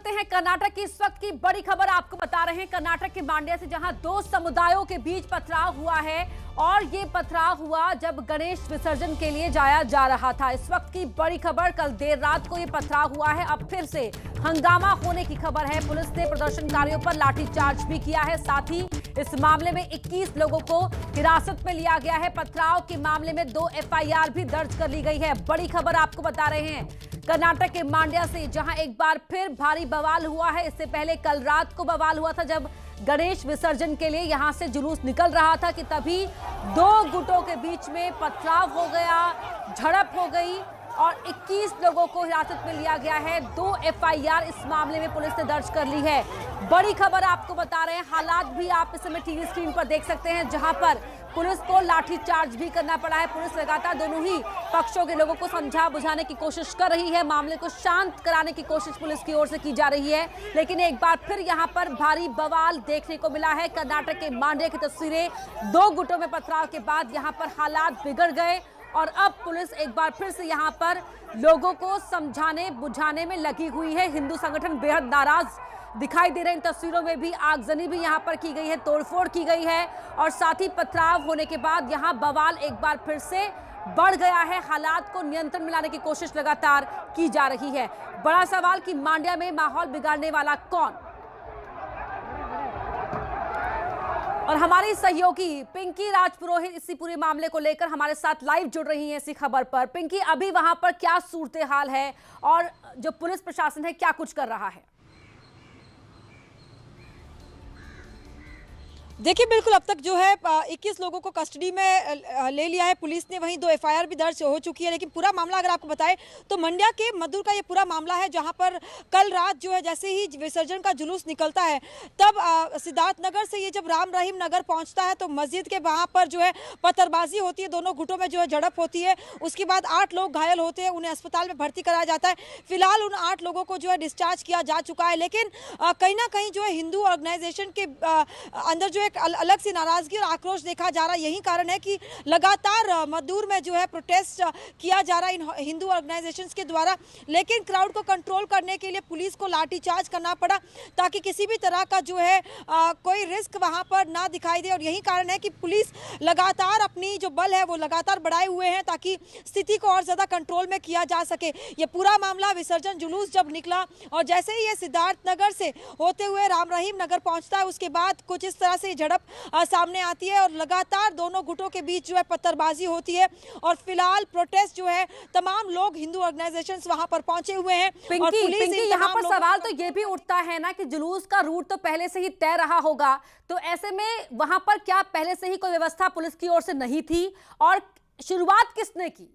करते हैं कर्नाटक की इस वक्त की बड़ी खबर आपको बता रहे हैं। कर्नाटक के मांड्या से जहां दो समुदायों के बीच पथराव हुआ है और ये पथराव हुआ जब गणेश विसर्जन के लिए जाया जा रहा था। इस वक्त की बड़ी खबर, कल देर रात को ये पथराव हुआ है। अब फिर से हंगामा होने की खबर है। पुलिस ने प्रदर्शनकारियों पर लाठीचार्ज भी किया है। साथ ही इस मामले में 21 लोगों को हिरासत में लिया गया है। पथराव के मामले में 2 एफआईआर भी दर्ज कर ली गई है। बड़ी खबर आपको बता रहे हैं कर्नाटक के मांड्या से, जहां एक बार फिर भारी बवाल हुआ है। इससे पहले कल रात को बवाल हुआ था जब गणेश विसर्जन के लिए यहां से जुलूस निकल रहा था कि तभी 2 गुटों के बीच में पथराव हो गया, झड़प हो गई और 21 लोगों को हिरासत में लिया गया है। 2 एफआईआर इस मामले में पुलिस ने दर्ज कर ली है। बड़ी खबर आपको बता रहे हैं। हालात भी आप इस समय टीवी स्क्रीन पर देख सकते हैं, जहां पर पुलिस को लाठीचार्ज भी करना पड़ा है। पुलिस लगातार दोनों ही पक्षों के लोगों को समझा बुझाने की कोशिश कर रही है। मामले को शांत कराने की कोशिश पुलिस की ओर से की जा रही है, लेकिन एक बार फिर यहां पर भारी बवाल देखने को मिला है। कर्नाटक के मांड्या की तस्वीरें, 2 गुटों में पथराव के बाद यहां पर हालात बिगड़ गए और अब पुलिस एक बार फिर से यहां पर लोगों को समझाने बुझाने में लगी हुई है। हिंदू संगठन बेहद नाराज दिखाई दे रहे हैं। इन तस्वीरों में भी आगजनी भी यहां पर की गई है, तोड़फोड़ की गई है और साथ ही पथराव होने के बाद यहां बवाल एक बार फिर से बढ़ गया है। हालात को नियंत्रण में लाने की कोशिश लगातार की जा रही है। बड़ा सवाल कि मांड्या में माहौल बिगाड़ने वाला कौन? और हमारी सहयोगी पिंकी राजपुरोहित इसी पूरे मामले को लेकर हमारे साथ लाइव जुड़ रही हैं इसी खबर पर। पिंकी, अभी वहां पर क्या सूरत हाल है और जो पुलिस प्रशासन है क्या कुछ कर रहा है? देखिए, बिल्कुल अब तक जो है 21 लोगों को कस्टडी में ले लिया है पुलिस ने। वहीं 2 एफआईआर भी दर्ज हो चुकी है। लेकिन पूरा मामला अगर आपको बताएं तो मंड्या के मद्दूर का ये पूरा मामला है, जहां पर कल रात जो है जैसे ही विसर्जन का जुलूस निकलता है तब सिद्धार्थ नगर से ये जब राम रहीम नगर पहुंचता है तो मस्जिद के वहां पर जो है पत्थरबाजी होती है, दोनों गुटों में जो है झड़प होती है। उसके बाद 8 लोग घायल होते हैं, उन्हें अस्पताल में भर्ती कराया जाता है। फिलहाल उन 8 लोगों को जो है डिस्चार्ज किया जा चुका है। लेकिन कहीं ना कहीं जो है हिंदू ऑर्गेनाइजेशन के अंदर जो अलग सी नाराजगी और आक्रोश देखा जा रहा है। यही कारण है कि लगातार मद्दूर में जो है प्रोटेस्ट किया जा रहा है इन हिंदू ऑर्गेनाइजेशंस के द्वारा। लेकिन क्राउड को कंट्रोल करने के लिए पुलिस को लाठीचार्ज करना पड़ा ताकि किसी भी तरह का जो है कोई रिस्क वहां पर ना दिखाई दे। और यही कारण है कि पुलिस लगातार अपनी जो बल है वो लगातार बढ़ाए हुए हैं ताकि स्थिति को और ज्यादा कंट्रोल में किया जा सके। ये पूरा मामला विसर्जन जुलूस जब निकला और जैसे ही ये सिद्धार्थ नगर से होते हुए राम रहीम नगर पहुंचता है, उसके बाद कुछ इस तरह से झड़प सामने आती है और लगातार दोनों गुटों के बीच जो है पत्थरबाजी होती है। और फिलहाल प्रोटेस्ट जो है तमाम लोग हिंदू ऑर्गेनाइजेशंस वहां पर पहुंचे हुए हैं। और पुलिस यहाँ पर सवाल तो ये भी उठता है ना कि जुलूस का रूट तो पहले से ही तय रहा होगा, तो ऐसे में वहां पर क्या पहले से ही कोई व्यवस्था पुलिस की ओर से नहीं थी और शुरुआत किसने की?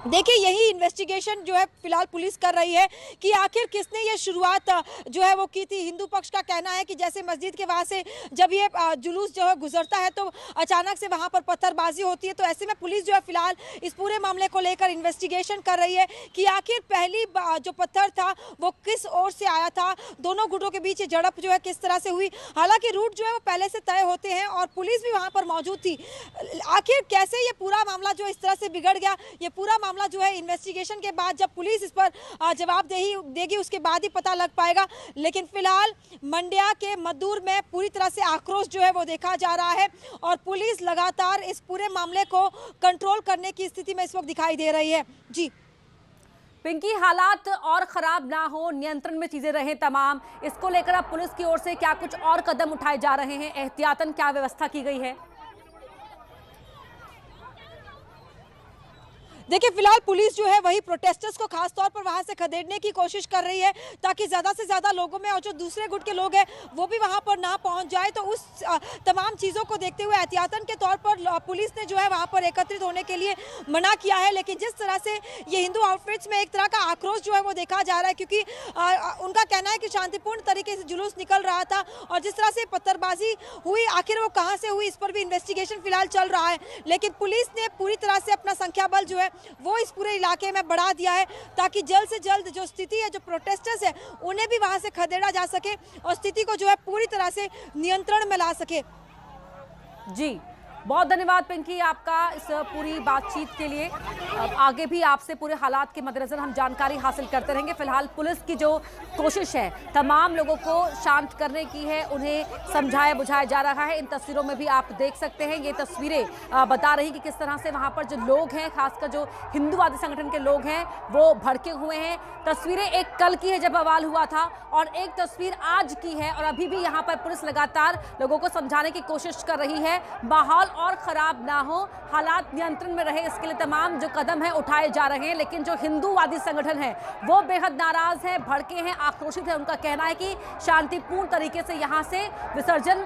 देखिए, यही इन्वेस्टिगेशन जो है फिलहाल पुलिस कर रही है कि आखिर किसने ये शुरुआत जो है वो की थी। हिंदू पक्ष का कहना है कि जैसे मस्जिद के वहां से जब ये जुलूस जो है गुजरता है तो अचानक से वहां पर पत्थरबाजी होती है। तो ऐसे में पुलिस जो है फिलहाल इस पूरे मामले को लेकर इन्वेस्टिगेशन कर रही है कि आखिर पहली जो पत्थर था वो किस ओर से आया था, दोनों गुटों के बीच झड़प जो है किस तरह से हुई। हालांकि रूट जो है वो पहले से तय होते हैं और पुलिस भी वहां पर मौजूद थी। आखिर कैसे ये पूरा मामला जो इस तरह से बिगड़ गया, ये पूरा मामला जो है इन्वेस्टिगेशन के बाद जब पुलिस इस पर जवाबदेही देगी उसके बाद ही पता लग पाएगा। लेकिन फिलहाल मंड्या के मद्दूर में पूरी तरह से आक्रोश जो है वो देखा जा रहा है और पुलिस लगातार इस पूरे मामले को कंट्रोल करने की स्थिति में इस वक्त दिखाई दे रही है। जी पिंकी, हालात और खराब ना हो, नियंत्रण में चीजें रहें तमाम, इसको लेकर अब पुलिस की ओर से क्या कुछ और कदम उठाए जा रहे हैं? एहतियातन क्या व्यवस्था की गई है? देखिए, फिलहाल पुलिस जो है वही प्रोटेस्टर्स को खास तौर पर वहां से खदेड़ने की कोशिश कर रही है ताकि ज्यादा से ज्यादा लोगों में और जो दूसरे गुट के लोग हैं वो भी वहां पर ना पहुंच जाए। तो उस तमाम चीजों को देखते हुए एहतियातन के तौर पर पुलिस ने जो है वहां पर एकत्रित होने के लिए मना किया है। लेकिन जिस तरह से ये हिंदू आउटफिट्स में एक तरह का आक्रोश जो है वो देखा जा रहा है, क्योंकि उनका कहना है कि शांतिपूर्ण तरीके से जुलूस निकल रहा था और जिस तरह से पत्थरबाजी हुई आखिर वो कहाँ से हुई, इस पर भी इन्वेस्टिगेशन फिलहाल चल रहा है। लेकिन पुलिस ने पूरी तरह से अपना संख्या बल जो है वो इस पूरे इलाके में बढ़ा दिया है ताकि जल्द से जल्द जो स्थिति है, जो प्रोटेस्टर्स है, उन्हें भी वहां से खदेड़ा जा सके और स्थिति को जो है पूरी तरह से नियंत्रण में ला सके। जी, बहुत धन्यवाद पिंकी आपका इस पूरी बातचीत के लिए। अब आगे भी आपसे पूरे हालात के मद्देनजर हम जानकारी हासिल करते रहेंगे। फिलहाल पुलिस की जो कोशिश है तमाम लोगों को शांत करने की है, उन्हें समझाया बुझाया जा रहा है। इन तस्वीरों में भी आप देख सकते हैं, ये तस्वीरें बता रही कि किस तरह से वहां पर जो लोग हैं, खासकर जो हिंदूवादी संगठन के लोग हैं, वो भड़के हुए हैं। तस्वीरें एक कल की है जब बवाल हुआ था और एक तस्वीर आज की है, और अभी भी यहाँ पर पुलिस लगातार लोगों को समझाने की कोशिश कर रही है माहौल और खराब ना हो, हालात नियंत्रण में रहे, इसके लिए तमाम जो कदम है उठाए जा रहे हैं। लेकिन जो हिंदूवादी संगठन है वो बेहद नाराज है, भड़के हैं, आक्रोशित है। उनका कहना है कि शांतिपूर्ण तरीके से यहाँ से विसर्जन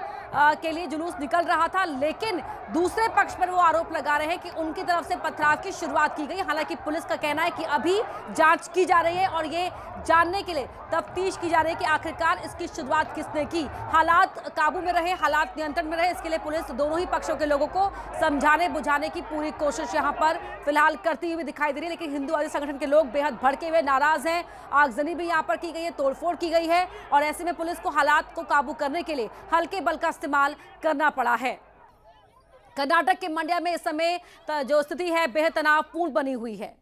के लिए जुलूस निकल रहा था, लेकिन दूसरे पक्ष पर वो आरोप लगा रहे हैं कि उनकी तरफ से पथराव की शुरुआत की गई। हालांकि पुलिस का कहना है कि अभी जांच की जा रही है और ये जानने के लिए तफ्तीश की जा रही है कि आखिरकार इसकी शुरुआत किसने की। हालात काबू में रहे, हालात नियंत्रण में रहे, इसके लिए पुलिस दोनों ही पक्षों के लोगों को समझाने बुझाने की पूरी कोशिश यहाँ पर फिलहाल करती हुई दिखाई दे रही है। लेकिन हिंदूवादी संगठन के लोग बेहद भड़के हुए, नाराज हैं। आगजनी भी यहाँ पर की गई है, तोड़फोड़ की गई है, और ऐसे में पुलिस को हालात को काबू करने के लिए हल्के बल का इस्तेमाल करना पड़ा है। कर्नाटक के मंड्या में इस समय जो स्थिति है बेहद तनावपूर्ण बनी हुई है।